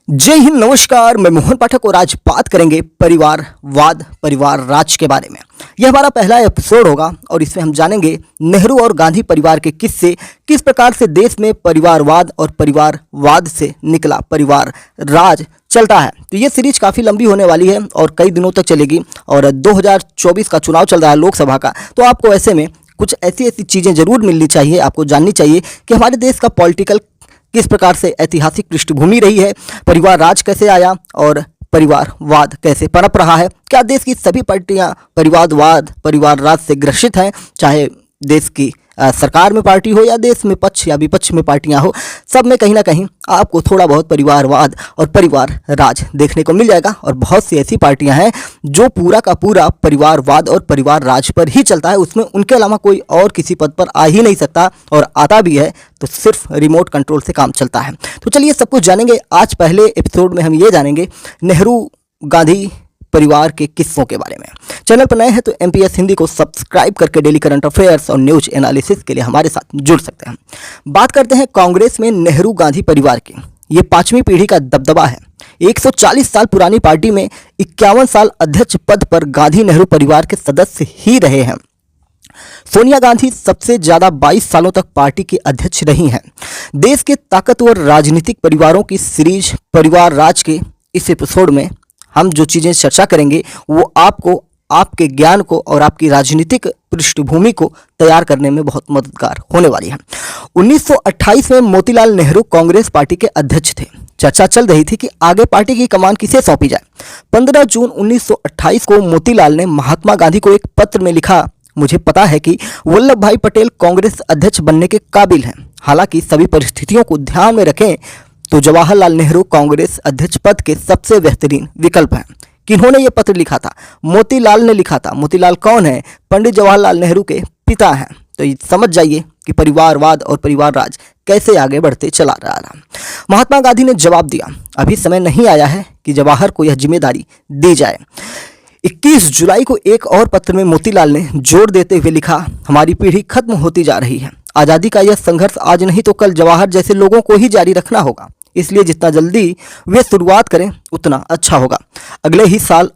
जय हिंद, नमस्कार। मैं मोहन पाठक और आज बात करेंगे परिवारवाद, परिवार राज के बारे में। यह हमारा पहला एपिसोड होगा और इसमें हम जानेंगे नेहरू और गांधी परिवार के किस्से, किस प्रकार से देश में परिवारवाद और परिवारवाद से निकला परिवार राज चलता है। तो ये सीरीज काफ़ी लंबी होने वाली है और कई दिनों तक चलेगी और 2024 का चुनाव चल रहा है लोकसभा का। तो आपको ऐसे में कुछ ऐसी चीज़ें जरूर मिलनी चाहिए, आपको जाननी चाहिए कि हमारे देश का पॉलिटिकल किस प्रकार से ऐतिहासिक पृष्ठभूमि रही है, परिवार राज कैसे आया और परिवारवाद कैसे पनप रहा है। क्या देश की सभी पार्टियां परिवारवाद, परिवार राज से ग्रसित हैं, चाहे देश की सरकार में पार्टी हो या देश में पक्ष या विपक्ष में पार्टियां हो, सब में कहीं ना कहीं आपको थोड़ा बहुत परिवारवाद और परिवार राज देखने को मिल जाएगा। और बहुत सी ऐसी पार्टियां हैं जो पूरा का पूरा परिवारवाद और परिवार राज पर ही चलता है, उसमें उनके अलावा कोई और किसी पद पर आ ही नहीं सकता, और आता भी है तो सिर्फ रिमोट कंट्रोल से काम चलता है। तो चलिए सब कुछ जानेंगे। आज पहले एपिसोड में हम ये जानेंगे नेहरू गांधी परिवार के किस्सों के बारे में। चैनल पर नए हैं तो MPS हिंदी को सब्सक्राइब करके डेली करंट अफेयर्स और न्यूज एनालिसिस के लिए हमारे साथ जुड़ सकते हैं। बात करते हैं कांग्रेस में नेहरू गांधी परिवार की। ये 5वीं पीढ़ी का दबदबा है। 140 साल पुरानी पार्टी में 51 साल अध्यक्ष पद पर गांधी नेहरू परिवार के सदस्य ही रहे हैं। सोनिया गांधी सबसे ज्यादा 22 सालों तक पार्टी की अध्यक्ष रही हैं। देश के ताकतवर राजनीतिक परिवारों की सीरीज परिवार राज के इस एपिसोड में हम जो चीज़ें चर्चा करेंगे वो आपको, आपके ज्ञान को और आपकी राजनीतिक पृष्ठभूमि को तैयार करने में बहुत मददगार होने वाली है। 1928 में मोतीलाल नेहरू कांग्रेस पार्टी के अध्यक्ष थे। चर्चा चल रही थी कि आगे पार्टी की कमान किसे सौंपी जाए। 15 जून 1928 को मोतीलाल ने महात्मा गांधी को एक पत्र में लिखा, मुझे पता है कि वल्लभ भाई पटेल कांग्रेस अध्यक्ष बनने के काबिल हैं, हालांकि सभी परिस्थितियों को ध्यान में रखें तो जवाहरलाल नेहरू कांग्रेस अध्यक्ष पद के सबसे बेहतरीन विकल्प हैं। किन्होंने ये पत्र लिखा था? मोतीलाल ने लिखा था। मोतीलाल कौन है? पंडित जवाहरलाल नेहरू के पिता हैं। तो ये समझ जाइए कि परिवारवाद और परिवार राज कैसे आगे बढ़ते चला रहा। महात्मा गांधी ने जवाब दिया, अभी समय नहीं आया है कि जवाहर को यह जिम्मेदारी दी जाए। 21 जुलाई को एक और पत्र में मोतीलाल ने जोर देते हुए लिखा, हमारी पीढ़ी खत्म होती जा रही है। आज़ादी का यह संघर्ष आज नहीं तो कल जवाहर जैसे लोगों को ही जारी रखना होगा, इसलिए जितना जल्दी वे शुरुआत करें उतना अच्छा होगा। अगले ही साल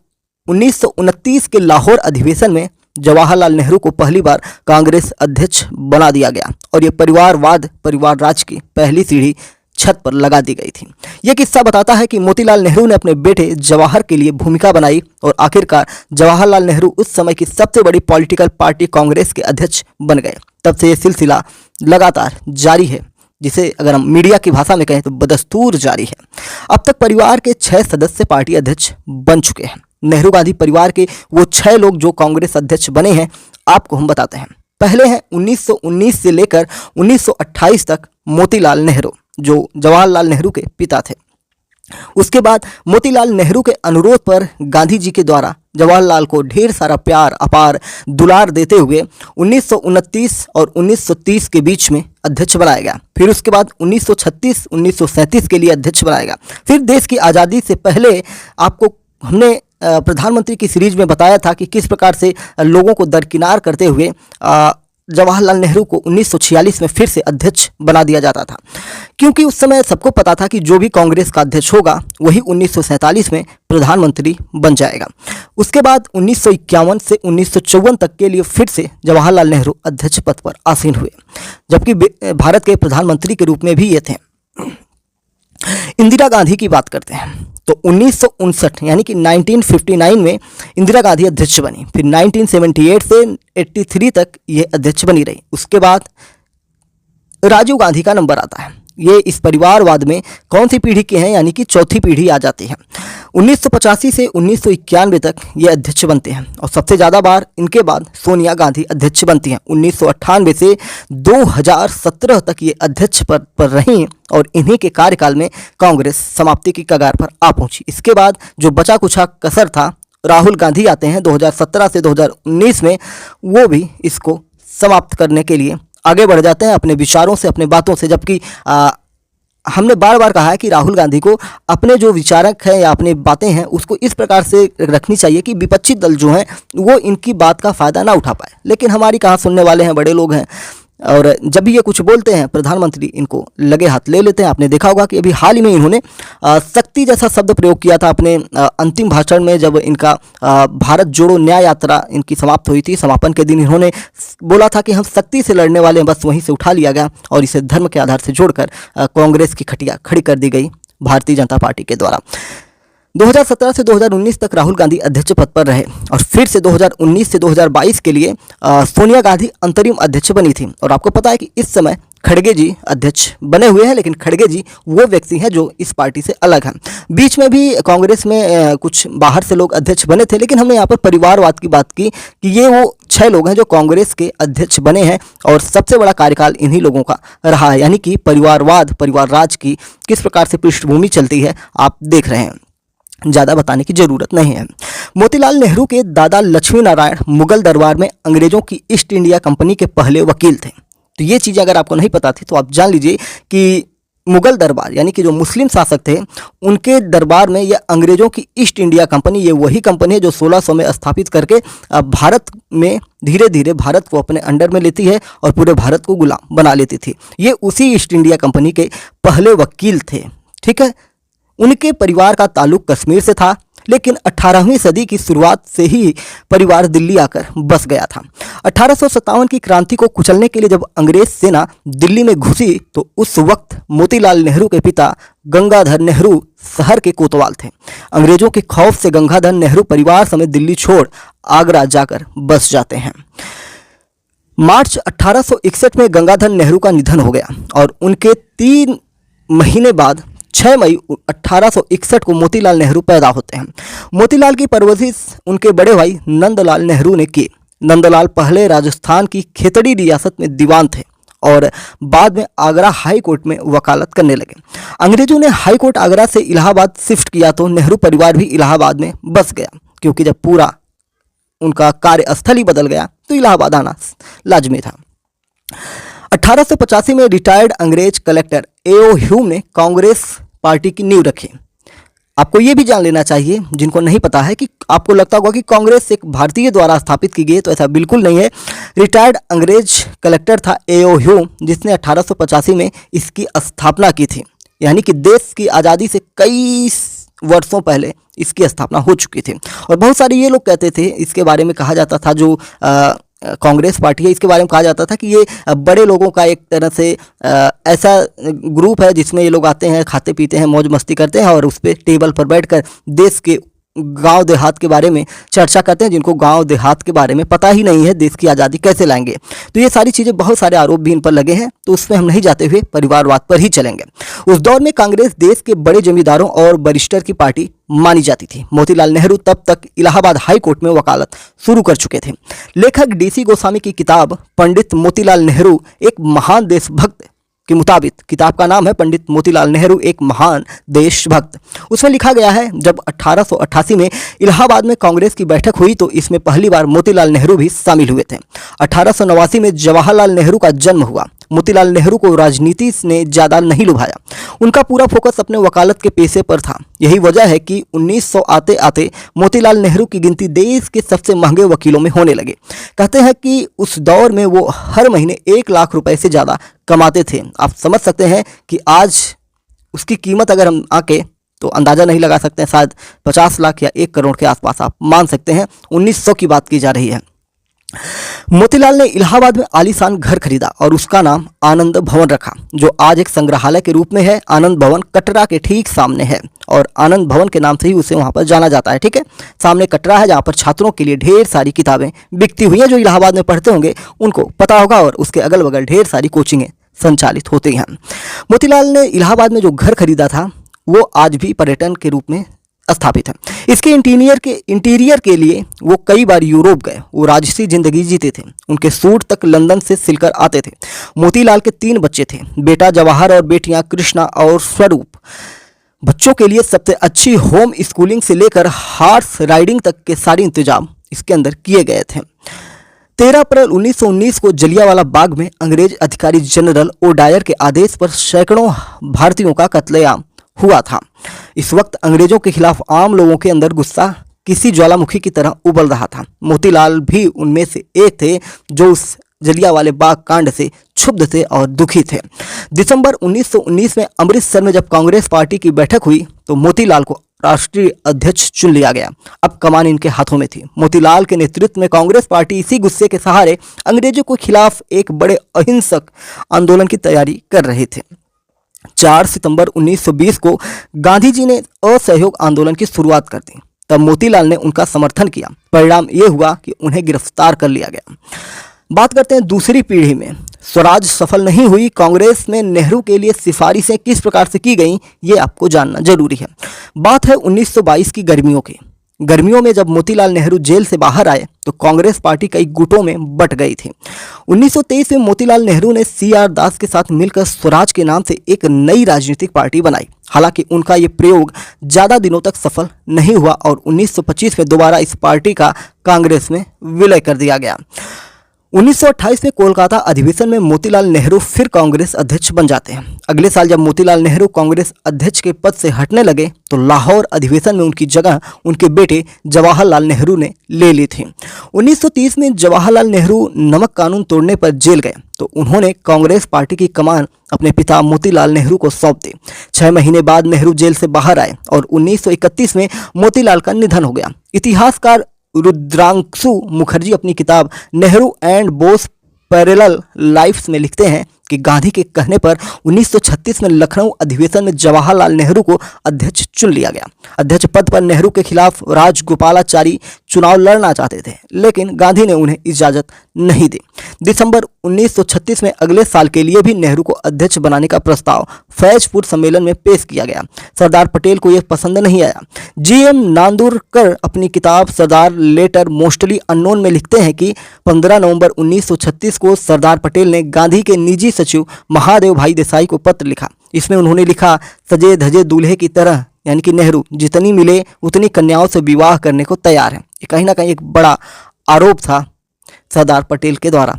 1929 के लाहौर अधिवेशन में जवाहरलाल नेहरू को पहली बार कांग्रेस अध्यक्ष बना दिया गया और ये परिवारवाद, परिवार राज की पहली सीढ़ी छत पर लगा दी गई थी। यह किस्सा बताता है कि मोतीलाल नेहरू ने अपने बेटे जवाहर के लिए भूमिका बनाई और आखिरकार जवाहरलाल नेहरू उस समय की सबसे बड़ी पॉलिटिकल पार्टी कांग्रेस के अध्यक्ष बन गए। तब से ये सिलसिला लगातार जारी है, जिसे अगर हम मीडिया की भाषा में कहें तो बदस्तूर जारी है। अब तक परिवार के 6 सदस्य पार्टी अध्यक्ष बन चुके हैं। नेहरू गांधी परिवार के वो 6 लोग जो कांग्रेस अध्यक्ष बने हैं, आपको हम बताते हैं। पहले हैं 1919 से लेकर 1928 तक मोतीलाल नेहरू, जो जवाहरलाल नेहरू के पिता थे। उसके बाद मोतीलाल नेहरू के अनुरोध पर गांधी जी के द्वारा जवाहरलाल को ढेर सारा प्यार, अपार दुलार देते हुए 1929 और 1930 के बीच में अध्यक्ष बनाया गया। फिर उसके बाद 1936, 1937 के लिए अध्यक्ष बनाया गया। फिर देश की आज़ादी से पहले आपको हमने प्रधानमंत्री की सीरीज में बताया था कि किस प्रकार से लोगों को दरकिनार करते हुए जवाहरलाल नेहरू को 1946 में फिर से अध्यक्ष बना दिया जाता था, क्योंकि उस समय सबको पता था कि जो भी कांग्रेस का अध्यक्ष होगा वही 1947 में प्रधानमंत्री बन जाएगा। उसके बाद 1951 से 1954 तक के लिए फिर से जवाहरलाल नेहरू अध्यक्ष पद पर आसीन हुए, जबकि भारत के प्रधानमंत्री के रूप में भी ये थे। इंदिरा गांधी की बात करते हैं तो 1959 यानी कि 1959 में इंदिरा गांधी अध्यक्ष बनी। फिर 1978 से 83 तक ये अध्यक्ष बनी रही। उसके बाद राजीव गांधी का नंबर आता है। ये इस परिवारवाद में कौन सी पीढ़ी के हैं, यानी कि चौथी पीढ़ी आ जाती है। 1985 से 1991 तक ये अध्यक्ष बनते हैं और सबसे ज़्यादा बार इनके बाद सोनिया गांधी अध्यक्ष बनती हैं। 1998 से 2017 तक ये अध्यक्ष पद पर रहीं और इन्हीं के कार्यकाल में कांग्रेस समाप्ति की कगार पर आ पहुंची। इसके बाद जो बचा कुछा कसर था, राहुल गांधी आते हैं 2017 से 2019 में, वो भी इसको समाप्त करने के लिए आगे बढ़ जाते हैं अपने विचारों से, अपने बातों से। जबकि हमने बार बार कहा है कि राहुल गांधी को अपने जो विचारक हैं या अपनी बातें हैं उसको इस प्रकार से रखनी चाहिए कि विपक्षी दल जो हैं वो इनकी बात का फ़ायदा ना उठा पाए, लेकिन हमारी कहाँ सुनने वाले हैं, बड़े लोग हैं। और जब भी ये कुछ बोलते हैं प्रधानमंत्री इनको लगे हाथ ले लेते हैं। आपने देखा होगा कि अभी हाल ही में इन्होंने सख्ती जैसा शब्द प्रयोग किया था अपने अंतिम भाषण में, जब इनका भारत जोड़ो न्याय यात्रा इनकी समाप्त हुई थी। समापन के दिन इन्होंने बोला था कि हम सख्ती से लड़ने वाले हैं, बस वहीं से उठा लिया गया और इसे धर्म के आधार से जोड़कर कांग्रेस की खटिया खड़ी कर दी गई भारतीय जनता पार्टी के द्वारा। 2017 से 2019 तक राहुल गांधी अध्यक्ष पद पर रहे और फिर से 2019 से 2022 के लिए सोनिया गांधी अंतरिम अध्यक्ष बनी थी। और आपको पता है कि इस समय खड़गे जी अध्यक्ष बने हुए हैं, लेकिन खड़गे जी वो व्यक्ति हैं जो इस पार्टी से अलग हैं। बीच में भी कांग्रेस में कुछ बाहर से लोग अध्यक्ष बने थे, लेकिन हमने यहाँ पर परिवारवाद की बात की कि ये वो 6 लोग हैं जो कांग्रेस के अध्यक्ष बने हैं और सबसे बड़ा कार्यकाल इन्हीं लोगों का रहा है। यानी कि परिवारवाद, परिवार राज की किस प्रकार से पृष्ठभूमि चलती है आप देख रहे हैं, ज़्यादा बताने की जरूरत नहीं है। मोतीलाल नेहरू के दादा लक्ष्मी नारायण मुगल दरबार में अंग्रेजों की ईस्ट इंडिया कंपनी के पहले वकील थे। तो ये चीज़ अगर आपको नहीं पता थी तो आप जान लीजिए कि मुगल दरबार यानी कि जो मुस्लिम शासक थे उनके दरबार में यह अंग्रेजों की ईस्ट इंडिया कंपनी, ये वही कंपनी है जो 1600 में स्थापित करके भारत में धीरे धीरे भारत को अपने अंडर में लेती है और पूरे भारत को गुलाम बना लेती थी। ये उसी ईस्ट इंडिया कंपनी के पहले वकील थे। ठीक है, उनके परिवार का ताल्लुक कश्मीर से था, लेकिन 18वीं सदी की शुरुआत से ही परिवार दिल्ली आकर बस गया था। 1857 की क्रांति को कुचलने के लिए जब अंग्रेज सेना दिल्ली में घुसी तो उस वक्त मोतीलाल नेहरू के पिता गंगाधर नेहरू शहर के कोतवाल थे। अंग्रेजों के खौफ से गंगाधर नेहरू परिवार समेत दिल्ली छोड़ आगरा जाकर बस जाते हैं। मार्च 1861 में गंगाधर नेहरू का निधन हो गया और उनके 3 महीने बाद 6 मई 1861 को मोतीलाल नेहरू पैदा होते हैं। मोतीलाल की परवरिश उनके बड़े भाई नंदलाल नेहरू ने की। नंदलाल पहले राजस्थान की खेतड़ी रियासत में दीवान थे और बाद में आगरा हाई कोर्ट में वकालत करने लगे। अंग्रेजों ने हाई कोर्ट आगरा से इलाहाबाद शिफ्ट किया तो नेहरू परिवार भी इलाहाबाद में बस गया, क्योंकि जब पूरा उनका कार्यस्थल ही बदल गया तो इलाहाबाद आना लाजमी था। 1885 में रिटायर्ड अंग्रेज कलेक्टर ए.ओ. ह्यूम ने कांग्रेस पार्टी की नींव रखी। आपको ये भी जान लेना चाहिए, जिनको नहीं पता है, कि आपको लगता होगा कि कांग्रेस एक भारतीय द्वारा स्थापित की गई, तो ऐसा बिल्कुल नहीं है। रिटायर्ड अंग्रेज कलेक्टर था ए.ओ. ह्यूम, जिसने 1885 में इसकी स्थापना की थी। यानी कि देश की आज़ादी से कई वर्षों पहले इसकी स्थापना हो चुकी थी। और बहुत सारे ये लोग कहते थे, इसके बारे में कहा जाता था, जो कांग्रेस पार्टी है इसके बारे में कहा जाता था कि ये बड़े लोगों का एक तरह से ऐसा ग्रुप है जिसमें ये लोग आते हैं, खाते पीते हैं, मौज मस्ती करते हैं और उस पर टेबल पर बैठकर देश के गांव देहात के बारे में चर्चा करते हैं, जिनको गांव देहात के बारे में पता ही नहीं है देश की आज़ादी कैसे लाएंगे। तो ये सारी चीज़ें, बहुत सारे आरोप भी इन पर लगे हैं, तो उसमें हम नहीं जाते हुए परिवारवाद पर ही चलेंगे। उस दौर में कांग्रेस देश के बड़े जमींदारों और बैरिस्टर की पार्टी मानी जाती थी। मोतीलाल नेहरू तब तक इलाहाबाद हाई कोर्ट में वकालत शुरू कर चुके थे। लेखक डी.सी. गोस्वामी की किताब पंडित मोतीलाल नेहरू एक महान देशभक्त के मुताबिक, किताब का नाम है पंडित मोतीलाल नेहरू एक महान देशभक्त, उसमें लिखा गया है जब 1888 में इलाहाबाद में कांग्रेस की बैठक हुई तो इसमें पहली बार मोतीलाल नेहरू भी शामिल हुए थे। 1889 में जवाहरलाल नेहरू का जन्म हुआ। मोतीलाल नेहरू को राजनीति ने ज़्यादा नहीं लुभाया, उनका पूरा फोकस अपने वकालत के पेशे पर था। यही वजह है कि 1900 आते आते मोतीलाल नेहरू की गिनती देश के सबसे महंगे वकीलों में होने लगे। कहते हैं कि उस दौर में वो हर महीने 1 लाख रुपए से ज़्यादा कमाते थे। आप समझ सकते हैं कि आज उसकी कीमत अगर हम आके तो अंदाज़ा नहीं लगा सकते हैं, शायद 50 लाख या 1 करोड़ के आसपास आप मान सकते हैं। 1900 की बात की जा रही है। मोतीलाल ने इलाहाबाद में आलीशान घर खरीदा और उसका नाम आनंद भवन रखा, जो आज एक संग्रहालय के रूप में है। आनंद भवन कटरा के ठीक सामने है और आनंद भवन के नाम से ही उसे वहां पर जाना जाता है। ठीक है, सामने कटरा है जहां पर छात्रों के लिए ढेर सारी किताबें बिकती हुई हैं। जो इलाहाबाद में पढ़ते होंगे उनको पता होगा, और उसके अगल बगल ढेर सारी कोचिंगें संचालित होती हैं। मोतीलाल ने इलाहाबाद में जो घर खरीदा था वो आज भी पर्यटन के रूप में स्थापित है। इसके इंटीरियर के लिए वो कई बार यूरोप गए। वो राजसी जिंदगी जीते थे। उनके सूट तक लंदन से सिलकर आते थे। मोतीलाल के 3 बच्चे थे, बेटा जवाहर और बेटियां कृष्णा और स्वरूप। बच्चों के लिए सबसे अच्छी होम स्कूलिंग से लेकर हॉर्स राइडिंग तक के सारे इंतजाम इसके अंदर किए गए थे। 13 अप्रैल 1919 को जलियांवाला बाग में अंग्रेज अधिकारी जनरल ओडायर के आदेश पर सैकड़ों भारतीयों का कत्लेआम हुआ था। इस वक्त अंग्रेजों के खिलाफ आम लोगों के अंदर गुस्सा किसी ज्वालामुखी की तरह उबल रहा था। मोतीलाल भी उनमें से एक थे जो उस जलियांवाले बाग कांड से क्षुब्ध थे और दुखी थे। दिसंबर 1919 में अमृतसर में जब कांग्रेस पार्टी की बैठक हुई तो मोतीलाल को राष्ट्रीय अध्यक्ष चुन लिया गया। अब कमान इनके हाथों में थी। मोतीलाल के नेतृत्व में कांग्रेस पार्टी इसी गुस्से के सहारे अंग्रेजों के खिलाफ एक बड़े अहिंसक आंदोलन की तैयारी कर रहे थे। 4 सितंबर 1920 को गांधी जी ने असहयोग आंदोलन की शुरुआत कर दी। तब मोतीलाल ने उनका समर्थन किया। परिणाम ये हुआ कि उन्हें गिरफ्तार कर लिया गया। बात करते हैं दूसरी पीढ़ी में। स्वराज सफल नहीं हुई। कांग्रेस में नेहरू के लिए सिफारिशें किस प्रकार से की गईं, ये आपको जानना जरूरी है। बात है 1922 की गर्मियों की। गर्मियों में जब मोतीलाल नेहरू जेल से बाहर आए तो कांग्रेस पार्टी कई गुटों में बंट गई थी। 1923 में मोतीलाल नेहरू ने CR दास के साथ मिलकर स्वराज के नाम से एक नई राजनीतिक पार्टी बनाई। हालांकि उनका ये प्रयोग ज़्यादा दिनों तक सफल नहीं हुआ और 1925 में दोबारा इस पार्टी का कांग्रेस में विलय कर दिया गया। 1928 में कोलकाता अधिवेशन में मोतीलाल नेहरू फिर कांग्रेस अध्यक्ष बन जाते हैं। अगले साल जब मोतीलाल नेहरू कांग्रेस अध्यक्ष के पद से हटने लगे तो लाहौर अधिवेशन में उनकी जगह उनके बेटे जवाहरलाल नेहरू ने ले ली थी। 1930 में जवाहरलाल नेहरू नमक कानून तोड़ने पर जेल गए तो उन्होंने कांग्रेस पार्टी की कमान अपने पिता मोतीलाल नेहरू को सौंप दी। 6 महीने बाद नेहरू जेल से बाहर आए और 1931 में मोतीलाल का निधन हो गया। इतिहासकार रुद्रांशु मुखर्जी अपनी किताब Nehru and Bose parallel lifes में लिखते हैं कि गांधी के कहने पर 1936 में लखनऊ अधिवेशन में जवाहरलाल नेहरू को अध्यक्ष चुन लिया गया। अध्यक्ष पद पर नेहरू के खिलाफ राजगोपालाचारी चुनाव लड़ना चाहते थे, लेकिन गांधी ने उन्हें इजाजत नहीं दी। दिसंबर 1936 में अगले साल के लिए भी नेहरू को अध्यक्ष बनाने का प्रस्ताव फैजपुर सम्मेलन में पेश किया गया। सरदार पटेल को यह पसंद नहीं आया। GM नांदुरकर अपनी किताब सरदार लेटर मोस्टली अननोन में लिखते हैं कि 15 नवंबर 1936 को सरदार पटेल ने गांधी के निजी सचिव महादेव भाई देसाई को पत्र लिखा। इसमें उन्होंने लिखा, सजे धजे दूल्हे की तरह, यानी कि नेहरू जितनी मिले उतनी कन्याओं से विवाह करने को तैयार है। ये कहीं ना कहीं एक बड़ा आरोप था सरदार पटेल के द्वारा।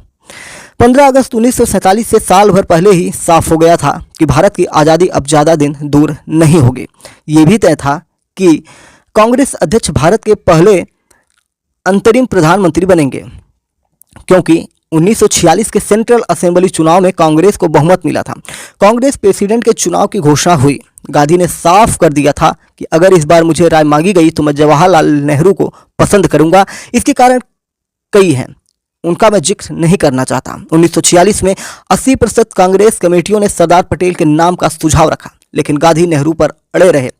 15 अगस्त 1947 से साल भर पहले ही साफ हो गया था कि भारत की आज़ादी अब ज़्यादा दिन दूर नहीं होगी। ये भी तय था कि कांग्रेस अध्यक्ष भारत के पहले अंतरिम प्रधानमंत्री बनेंगे, क्योंकि 1946 के सेंट्रल असेंबली चुनाव में कांग्रेस को बहुमत मिला था। कांग्रेस प्रेसिडेंट के चुनाव की घोषणा हुई। गांधी ने साफ कर दिया था कि अगर इस बार मुझे राय मांगी गई तो मैं जवाहरलाल नेहरू को पसंद करूंगा। इसके कारण कई हैं, उनका मैं जिक्र नहीं करना चाहता। 1946 में 80% कांग्रेस कमेटियों ने सरदार पटेल के नाम का सुझाव रखा, लेकिन गांधी नेहरू पर अड़े रहे।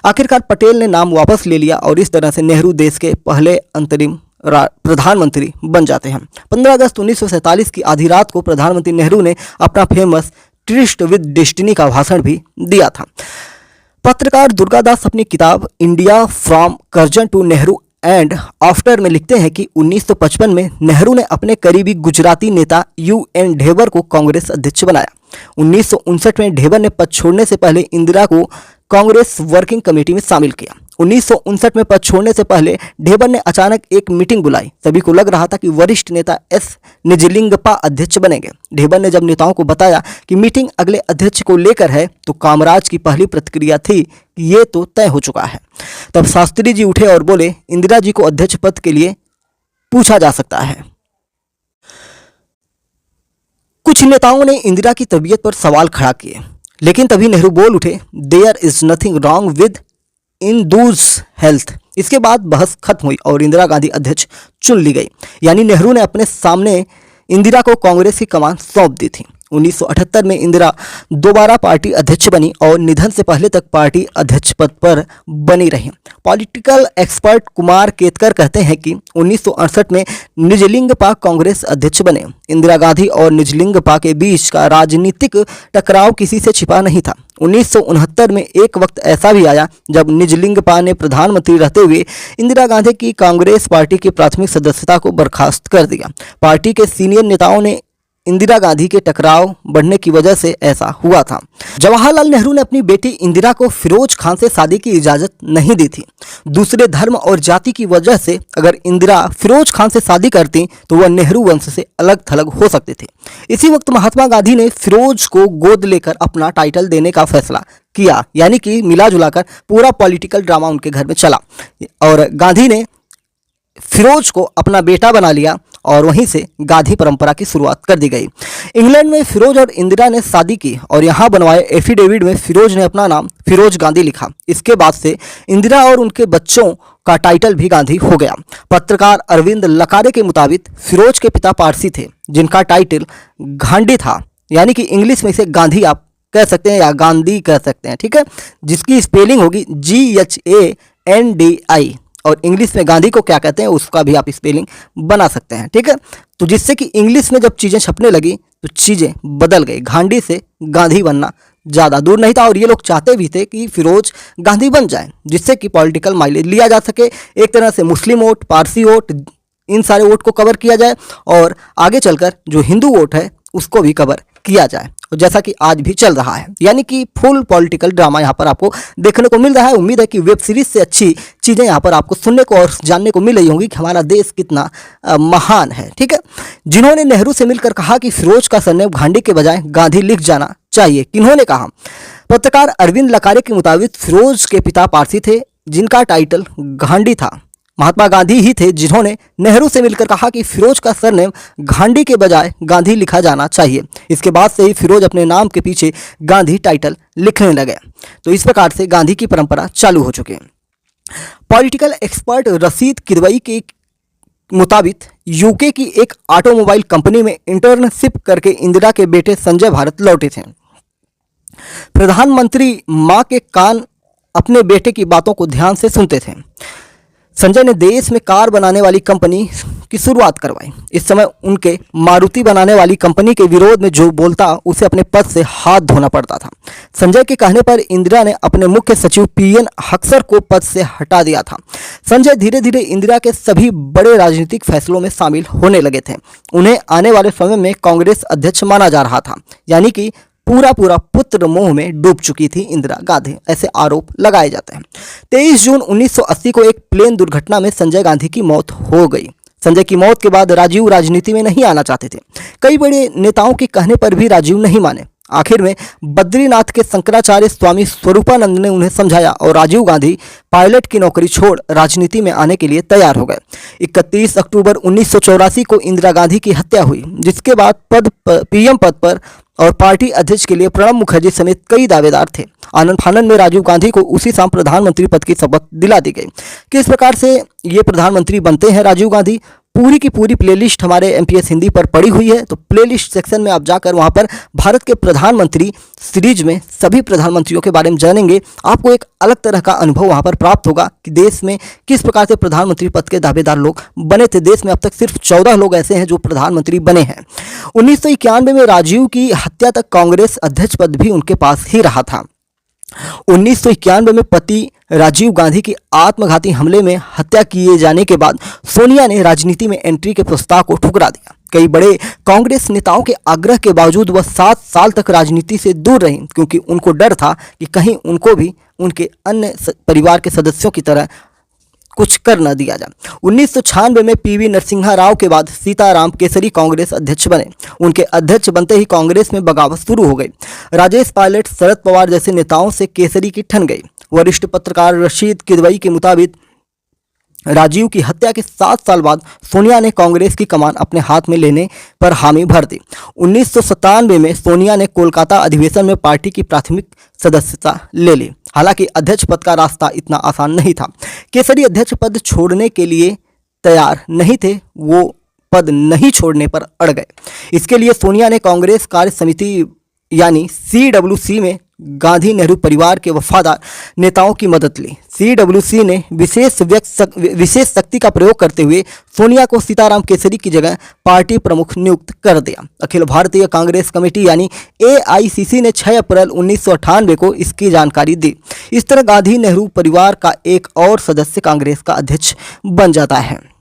आखिरकार पटेल ने नाम वापस ले लिया और इस तरह से नेहरू देश के पहले अंतरिम प्रधानमंत्री बन जाते हैं। 15 अगस्त 1947 की आधी रात को प्रधानमंत्री नेहरू ने अपना फेमस ट्रिस्ट विद डेस्टिनी का भाषण भी दिया था। पत्रकार दुर्गादास अपनी किताब India from Curzon to Nehru and after में लिखते हैं कि 1955 में नेहरू ने अपने करीबी गुजराती नेता UN ढेबर को कांग्रेस अध्यक्ष बनाया। 1959 में ढेबर ने पद छोड़ने से पहले इंदिरा को कांग्रेस वर्किंग कमेटी में शामिल किया। 1959 में पद छोड़ने से पहले ढेबर ने अचानक एक मीटिंग बुलाई। सभी को लग रहा था कि वरिष्ठ नेता S निजलिंगप्पा अध्यक्ष बनेंगे। ढेबर ने जब नेताओं को बताया कि मीटिंग अगले अध्यक्ष को लेकर है तो कामराज की पहली प्रतिक्रिया थी कि ये तो तय हो चुका है। तब शास्त्री जी उठे और बोले, इंदिरा जी को अध्यक्ष पद के लिए पूछा जा सकता है। कुछ नेताओं ने इंदिरा की तबीयत पर सवाल खड़ा किए, लेकिन तभी नेहरू बोल उठे, there is nothing wrong with Indu's health. इसके बाद बहस खत्म हुई और इंदिरा गांधी अध्यक्ष चुन ली गई। यानी नेहरू ने अपने सामने इंदिरा को कांग्रेस की कमान सौंप दी थी। 1978 में इंदिरा दोबारा पार्टी अध्यक्ष बनी और निधन से पहले तक पार्टी अध्यक्ष पद पर बनी रही। पॉलिटिकल एक्सपर्ट कुमार केतकर कहते हैं कि 1968 में निजलिंगप्पा कांग्रेस अध्यक्ष बने। इंदिरा गांधी और निजलिंगप्पा के बीच का राजनीतिक टकराव किसी से छिपा नहीं था। 1969 में एक वक्त ऐसा भी आया जब निजलिंगप्पा ने प्रधानमंत्री रहते हुए इंदिरा गांधी की कांग्रेस पार्टी की प्राथमिक सदस्यता को बर्खास्त कर दिया। पार्टी के सीनियर नेताओं ने इंदिरा गांधी के टकराव बढ़ने की वजह से ऐसा हुआ था। जवाहरलाल नेहरू ने अपनी बेटी इंदिरा को फिरोज खान से शादी की इजाजत नहीं दी थी। दूसरे धर्म और जाति की वजह से अगर इंदिरा फिरोज खान से शादी करती तो वह नेहरू वंश से अलग थलग हो सकते थे। इसी वक्त महात्मा गांधी ने फिरोज को गोद लेकर अपना टाइटल देने का फैसला किया। यानी कि मिला जुलाकर पूरा पॉलिटिकल ड्रामा उनके घर में चला और गांधी ने फिरोज को अपना बेटा बना लिया और वहीं से गांधी परंपरा की शुरुआत कर दी गई। इंग्लैंड में फिरोज और इंदिरा ने शादी की और यहाँ बनवाए एफिडेविट में फिरोज ने अपना नाम फिरोज गांधी लिखा। इसके बाद से इंदिरा और उनके बच्चों का टाइटल भी गांधी हो गया। पत्रकार अरविंद लकारे के मुताबिक फिरोज के पिता पारसी थे जिनका टाइटल गांधी था, यानी कि इंग्लिश में इसे गांधी आप कह सकते हैं या गांधी कह सकते हैं, ठीक है, जिसकी स्पेलिंग होगी GHANDI, और इंग्लिश में गांधी को क्या कहते हैं उसका भी आप स्पेलिंग बना सकते हैं, ठीक है। तो जिससे कि इंग्लिश में जब चीज़ें छपने लगी तो चीज़ें बदल गई, गांधी से गांधी बनना ज़्यादा दूर नहीं था और ये लोग चाहते भी थे कि फिरोज गांधी बन जाए जिससे कि पॉलिटिकल माइलेज लिया जा सके, एक तरह से मुस्लिम वोट, पारसी वोट, इन सारे वोट को कवर किया जाए और आगे चलकर जो हिंदू वोट है उसको भी कवर किया जाए, और जैसा कि आज भी चल रहा है, यानी कि फुल पॉलिटिकल ड्रामा यहाँ पर आपको देखने को मिल रहा है। उम्मीद है कि वेब सीरीज से अच्छी चीज़ें यहाँ पर आपको सुनने को और जानने को मिल रही होंगी कि हमारा देश कितना महान है, ठीक है। जिन्होंने नेहरू से मिलकर कहा कि फिरोज का सरनेम गांधी के बजाय गांधी लिख जाना चाहिए, किन्होंने कहा? पत्रकार अरविंद लकारे के मुताबिक फिरोज के पिता पारसी थे जिनका टाइटल गांधी था। महात्मा गांधी ही थे जिन्होंने नेहरू से मिलकर कहा कि फिरोज का सरनेम गांधी के बजाय गांधी लिखा जाना चाहिए। इसके बाद से ही फिरोज अपने नाम के पीछे गांधी टाइटल लिखने लगे। तो इस प्रकार से गांधी की परंपरा चालू हो चुकी है। पॉलिटिकल एक्सपर्ट रशीद किदवई के मुताबिक यूके की एक ऑटोमोबाइल कंपनी में इंटर्नशिप करके इंदिरा के बेटे संजय भारत लौटे थे। प्रधानमंत्री मां के कान अपने बेटे की बातों को ध्यान से सुनते थे। संजय ने देश में कार बनाने वाली कंपनी की शुरुआत करवाई। इस समय उनके मारुति बनाने वाली कंपनी के विरोध में जो बोलता उसे अपने पद से हाथ धोना पड़ता था। संजय के कहने पर इंदिरा ने अपने मुख्य सचिव PN हक्सर को पद से हटा दिया था। संजय धीरे धीरे इंदिरा के सभी बड़े राजनीतिक फैसलों में शामिल होने लगे थे। उन्हें आने वाले समय में कांग्रेस अध्यक्ष माना जा रहा था, यानी कि पूरा पुत्र मोह में डूब चुकी थी इंदिरा गांधी, ऐसे आरोप लगाए जाते हैं। 23 जून 1980 को एक प्लेन दुर्घटना में संजय गांधी की मौत हो गई। संजय की मौत के बाद राजीव राजनीति में नहीं आना चाहते थे। कई बड़े नेताओं के कहने पर भी राजीव नहीं माने। आखिर में बद्रीनाथ के शंकराचार्य स्वामी स्वरूपानंद ने उन्हें समझाया और राजीव गांधी पायलट की नौकरी छोड़ राजनीति में आने के लिए तैयार हो गए। 31 अक्टूबर 1984 को इंदिरा गांधी की हत्या हुई, जिसके बाद PM पद पर और पार्टी अध्यक्ष के लिए प्रणब मुखर्जी समेत कई दावेदार थे। आनंद फानन में राजीव गांधी को उसी शाम प्रधानमंत्री पद की शपथ दिला दी गई। किस प्रकार से ये प्रधानमंत्री बनते हैं राजीव गांधी, पूरी की पूरी प्लेलिस्ट हमारे MPS हिंदी पर पड़ी हुई है। तो प्लेलिस्ट सेक्शन में आप जाकर वहां पर भारत के प्रधानमंत्री सीरीज में सभी प्रधानमंत्रियों के बारे में जानेंगे। आपको एक अलग तरह का अनुभव वहां पर प्राप्त होगा कि देश में किस प्रकार से प्रधानमंत्री पद के दावेदार लोग बने थे। देश में अब तक सिर्फ 14 लोग ऐसे हैं जो प्रधानमंत्री बने हैं। 1991 में राजीव की हत्या तक कांग्रेस अध्यक्ष पद भी उनके पास ही रहा था। 1991 में पति राजीव गांधी की आत्मघाती हमले में हत्या किए जाने के बाद सोनिया ने राजनीति में एंट्री के प्रस्ताव को ठुकरा दिया। कई बड़े कांग्रेस नेताओं के आग्रह के बावजूद वह 7 साल तक राजनीति से दूर रही, क्योंकि उनको डर था कि कहीं उनको भी उनके अन्य परिवार के सदस्यों की तरह कुछ कर न दिया जाए। 1996 में PV नरसिम्हा राव के बाद सीताराम केसरी कांग्रेस अध्यक्ष बने। उनके अध्यक्ष बनते ही कांग्रेस में बगावत शुरू हो गई। राजेश पायलट, शरद पवार जैसे नेताओं से केसरी की ठन गई। वरिष्ठ पत्रकार रशीद किदवई के मुताबिक राजीव की हत्या के 7 साल बाद सोनिया ने कांग्रेस की कमान अपने हाथ में लेने पर हामी भर दी। 1997 में सोनिया ने कोलकाता अधिवेशन में पार्टी की प्राथमिक सदस्यता ले ली। हालांकि अध्यक्ष पद का रास्ता इतना आसान नहीं था। केसरी अध्यक्ष पद छोड़ने के लिए तैयार नहीं थे, वो पद नहीं छोड़ने पर अड़ गए। इसके लिए सोनिया ने कांग्रेस कार्य समिति यानी CWC में गांधी नेहरू परिवार के वफादार नेताओं की मदद ली। CWC ने विशेष शक्ति का प्रयोग करते हुए सोनिया को सीताराम केसरी की जगह पार्टी प्रमुख नियुक्त कर दिया। अखिल भारतीय कांग्रेस कमेटी यानी AICC ने 6 अप्रैल 1998 को इसकी जानकारी दी। इस तरह गांधी नेहरू परिवार का एक और सदस्य कांग्रेस का अध्यक्ष बन जाता है।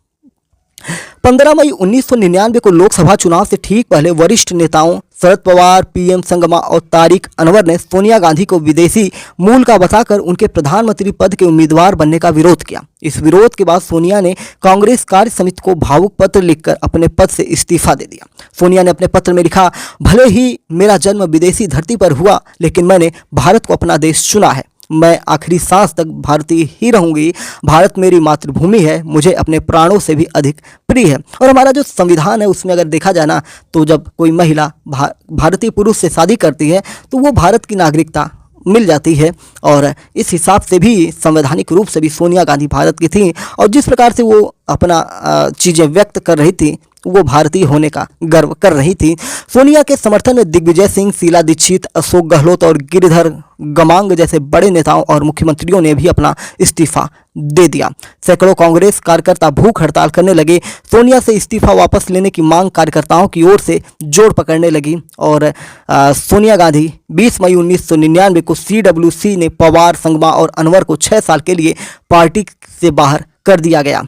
15 मई 1999 को लोकसभा चुनाव से ठीक पहले वरिष्ठ नेताओं शरद पवार, PM संगमा और तारिक अनवर ने सोनिया गांधी को विदेशी मूल का बताकर उनके प्रधानमंत्री पद के उम्मीदवार बनने का विरोध किया। इस विरोध के बाद सोनिया ने कांग्रेस कार्य समिति को भावुक पत्र लिखकर अपने पद से इस्तीफा दे दिया। सोनिया ने अपने पत्र में लिखा, भले ही मेरा जन्म विदेशी धरती पर हुआ, लेकिन मैंने भारत को अपना देश चुना है। मैं आखिरी सांस तक भारतीय ही रहूंगी। भारत मेरी मातृभूमि है, मुझे अपने प्राणों से भी अधिक प्रिय है। और हमारा जो संविधान है उसमें अगर देखा जाए ना, तो जब कोई महिला भारतीय पुरुष से शादी करती है तो वो भारत की नागरिकता मिल जाती है। और इस हिसाब से भी संवैधानिक रूप से भी सोनिया गांधी भारत की थी, और जिस प्रकार से वो अपना चीज़ें व्यक्त कर रही थी वो भारतीय होने का गर्व कर रही थी। सोनिया के समर्थन में दिग्विजय सिंह, शीला दीक्षित, अशोक गहलोत और गिरिधर गमांग जैसे बड़े नेताओं और मुख्यमंत्रियों ने भी अपना इस्तीफा दे दिया। सैकड़ों कांग्रेस कार्यकर्ता भूख हड़ताल करने लगे। सोनिया से इस्तीफा वापस लेने की मांग कार्यकर्ताओं की ओर से जोर पकड़ने लगी और सोनिया गांधी 20 मई 1999 को CWC ने पवार, संगमा और अनवर को 6 साल के लिए पार्टी से बाहर कर दिया गया।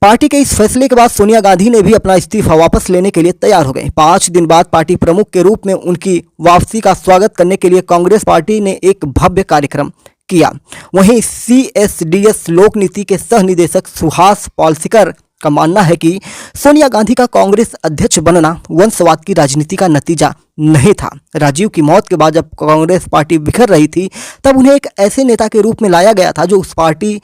पार्टी के इस फैसले के बाद सोनिया गांधी ने भी अपना इस्तीफा वापस लेने के लिए तैयार हो गए। 5 दिन बाद पार्टी प्रमुख के रूप में उनकी वापसी का स्वागत करने के लिए कांग्रेस पार्टी ने एक भव्य कार्यक्रम किया। वहीं CSDS लोक नीति के सह निदेशक सुहास पॉलसीकर का मानना है कि सोनिया गांधी का कांग्रेस अध्यक्ष बनना वंशवाद की राजनीति का नतीजा नहीं था। राजीव की मौत के बाद जब कांग्रेस पार्टी बिखर रही थी तब उन्हें एक ऐसे नेता के रूप में लाया गया था जो उस पार्टी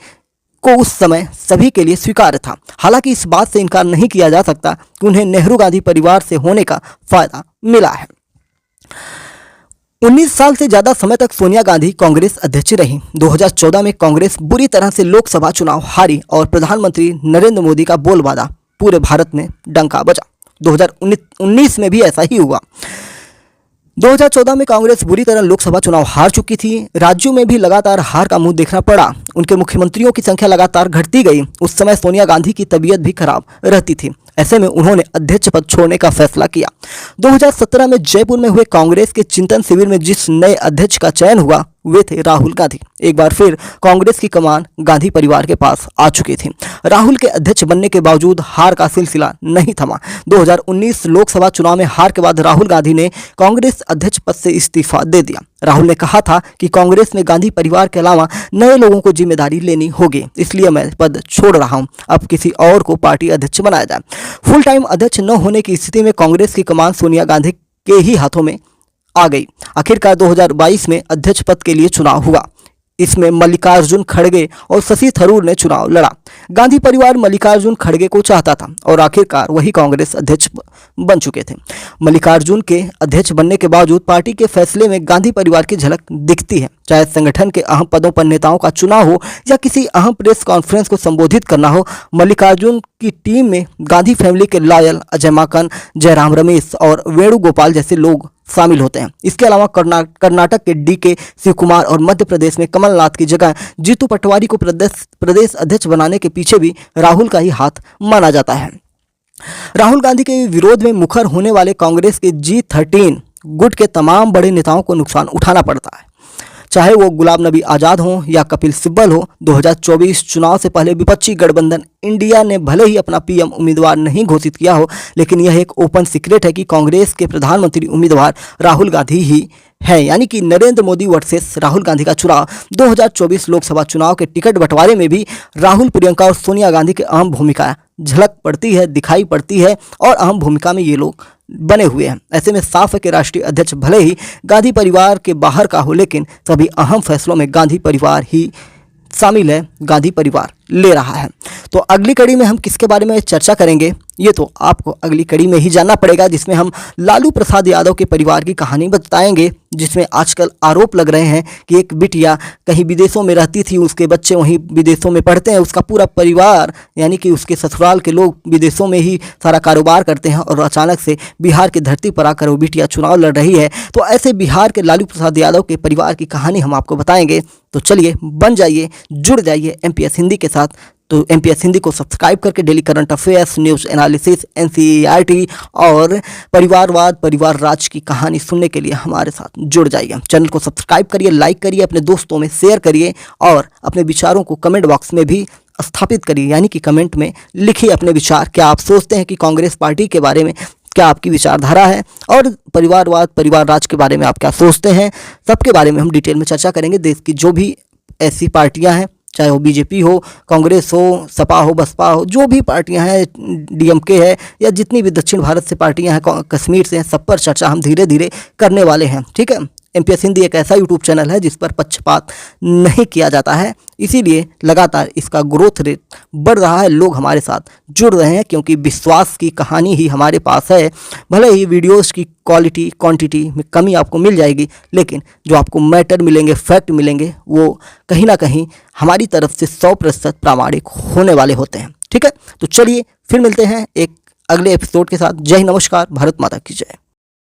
को उस समय सभी के लिए स्वीकार्य था। हालांकि इस बात से इनकार नहीं किया जा सकता कि उन्हें नेहरू गांधी परिवार से होने का फायदा मिला है। 19 साल से ज्यादा समय तक सोनिया गांधी कांग्रेस अध्यक्ष रही। 2014 में कांग्रेस बुरी तरह से लोकसभा चुनाव हारी और प्रधानमंत्री नरेंद्र मोदी का बोलबाला पूरे भारत में डंका बजा। 2019 में भी ऐसा ही हुआ। 2014 में कांग्रेस बुरी तरह लोकसभा चुनाव हार चुकी थी। राज्यों में भी लगातार हार का मुंह देखना पड़ा। उनके मुख्यमंत्रियों की संख्या लगातार घटती गई। उस समय सोनिया गांधी की तबीयत भी खराब रहती थी। ऐसे में उन्होंने अध्यक्ष पद छोड़ने का फैसला किया। 2017 में जयपुर में हुए कांग्रेस के चिंतन शिविर में जिस नए अध्यक्ष का चयन हुआ वे थे राहुल गांधी। एक बार फिर कांग्रेस की कमान गांधी परिवार के पास आ चुकी थी। राहुल के अध्यक्ष बनने के बावजूद हार का सिलसिला नहीं थमा। 2019 लोकसभा चुनाव में हार के बाद राहुल गांधी ने कांग्रेस अध्यक्ष पद से इस्तीफा दे दिया। राहुल ने कहा था कि कांग्रेस में गांधी परिवार के अलावा नए लोगों को जिम्मेदारी लेनी होगी, इसलिए मैं पद छोड़ रहा हूं। अब किसी और को पार्टी अध्यक्ष बनाया जाए। फुल टाइम अध्यक्ष न होने की स्थिति में कांग्रेस की कमान सोनिया गांधी के ही हाथों में आ गई। आखिरकार 2022 में अध्यक्ष पद के लिए चुनाव हुआ। इसमें मल्लिकार्जुन खड़गे और शशि थरूर ने चुनाव लड़ा। गांधी परिवार मल्लिकार्जुन खड़गे को चाहता था और आखिरकार वही कांग्रेस अध्यक्ष बन चुके थे। मल्लिकार्जुन के अध्यक्ष बनने के बावजूद पार्टी के फैसले में गांधी परिवार की झलक दिखती है। चाहे संगठन के अहम पदों पर नेताओं का चुनाव हो या किसी अहम प्रेस कॉन्फ्रेंस को संबोधित करना हो, मल्लिकार्जुन की टीम में गांधी फैमिली के लॉयल अजय माकन, जयराम रमेश और वेणुगोपाल जैसे लोग शामिल होते हैं। इसके अलावा कर्नाटक के DK शिव कुमार और मध्य प्रदेश में कमलनाथ की जगह जीतू पटवारी को प्रदेश अध्यक्ष बनाने के पीछे भी राहुल का ही हाथ माना जाता है। राहुल गांधी के विरोध में मुखर होने वाले कांग्रेस के G13 गुट के तमाम बड़े नेताओं को नुकसान उठाना पड़ता है, चाहे वो गुलाम नबी आज़ाद हो या कपिल सिब्बल हो। 2024 चुनाव से पहले विपक्षी गठबंधन इंडिया ने भले ही अपना PM उम्मीदवार नहीं घोषित किया हो, लेकिन यह एक ओपन सीक्रेट है कि कांग्रेस के प्रधानमंत्री उम्मीदवार राहुल गांधी ही है। यानी कि नरेंद्र मोदी वर्सेस राहुल गांधी का चुनाव 2024 लोकसभा चुनाव के टिकट बंटवारे में भी राहुल, प्रियंका और सोनिया गांधी की अहम भूमिका झलक पड़ती है, दिखाई पड़ती है और अहम भूमिका में ये लोग बने हुए हैं। ऐसे में साफ है कि राष्ट्रीय अध्यक्ष भले ही गांधी परिवार के बाहर का हो, लेकिन सभी अहम फैसलों में गांधी परिवार ही शामिल है, गांधी परिवार ले रहा है। तो अगली कड़ी में हम किसके बारे में चर्चा करेंगे ये तो आपको अगली कड़ी में ही जानना पड़ेगा, जिसमें हम लालू प्रसाद यादव के परिवार की कहानी बताएंगे, जिसमें आजकल आरोप लग रहे हैं कि एक बिटिया कहीं विदेशों में रहती थी, उसके बच्चे वहीं विदेशों में पढ़ते हैं, उसका पूरा परिवार यानी कि उसके ससुराल के लोग विदेशों में ही सारा कारोबार करते हैं और अचानक से बिहार की धरती पर आकर वो बिटिया चुनाव लड़ रही है। तो ऐसे बिहार के लालू प्रसाद यादव के परिवार की कहानी हम आपको बताएंगे। तो चलिए बन जाइए, जुड़ जाइए MPS हिंदी के साथ। तो MPS हिंदी को सब्सक्राइब करके daily current affairs, news analysis, NCERT और परिवारवाद, परिवार राज की कहानी सुनने के लिए हमारे साथ जुड़ जाइए। चैनल को सब्सक्राइब करिए, लाइक करिए, अपने दोस्तों में शेयर करिए और अपने विचारों को कमेंट बॉक्स में भी स्थापित करिए, यानी कि कमेंट में लिखिए अपने विचार। क्या आप सोचते हैं कि कांग्रेस पार्टी के बारे में क्या आपकी विचारधारा है, और परिवारवाद, परिवार राज के बारे में आप क्या सोचते हैं, सबके बारे में हम डिटेल में चर्चा करेंगे। देश की जो भी ऐसी पार्टियां हैं, चाहे वो BJP हो, कांग्रेस हो, सपा हो, बसपा हो, जो भी पार्टियां हैं, DMK है या जितनी भी दक्षिण भारत से पार्टियां हैं, कश्मीर से हैं, सब पर चर्चा हम धीरे धीरे करने वाले हैं। ठीक है, MPS हिंदी एक ऐसा यूट्यूब चैनल है जिस पर पक्षपात नहीं किया जाता है, इसीलिए लगातार इसका ग्रोथ रेट बढ़ रहा है। लोग हमारे साथ जुड़ रहे हैं क्योंकि विश्वास की कहानी ही हमारे पास है। भले ही वीडियोस की क्वालिटी क्वांटिटी में कमी आपको मिल जाएगी, लेकिन जो आपको मैटर मिलेंगे, फैक्ट मिलेंगे, वो कहीं ना कहीं हमारी तरफ से 100% प्रामाणिक होने वाले होते हैं। ठीक है, तो चलिए फिर मिलते हैं एक अगले एपिसोड के साथ। जय हिंद, नमस्कार, भारत माता की जय।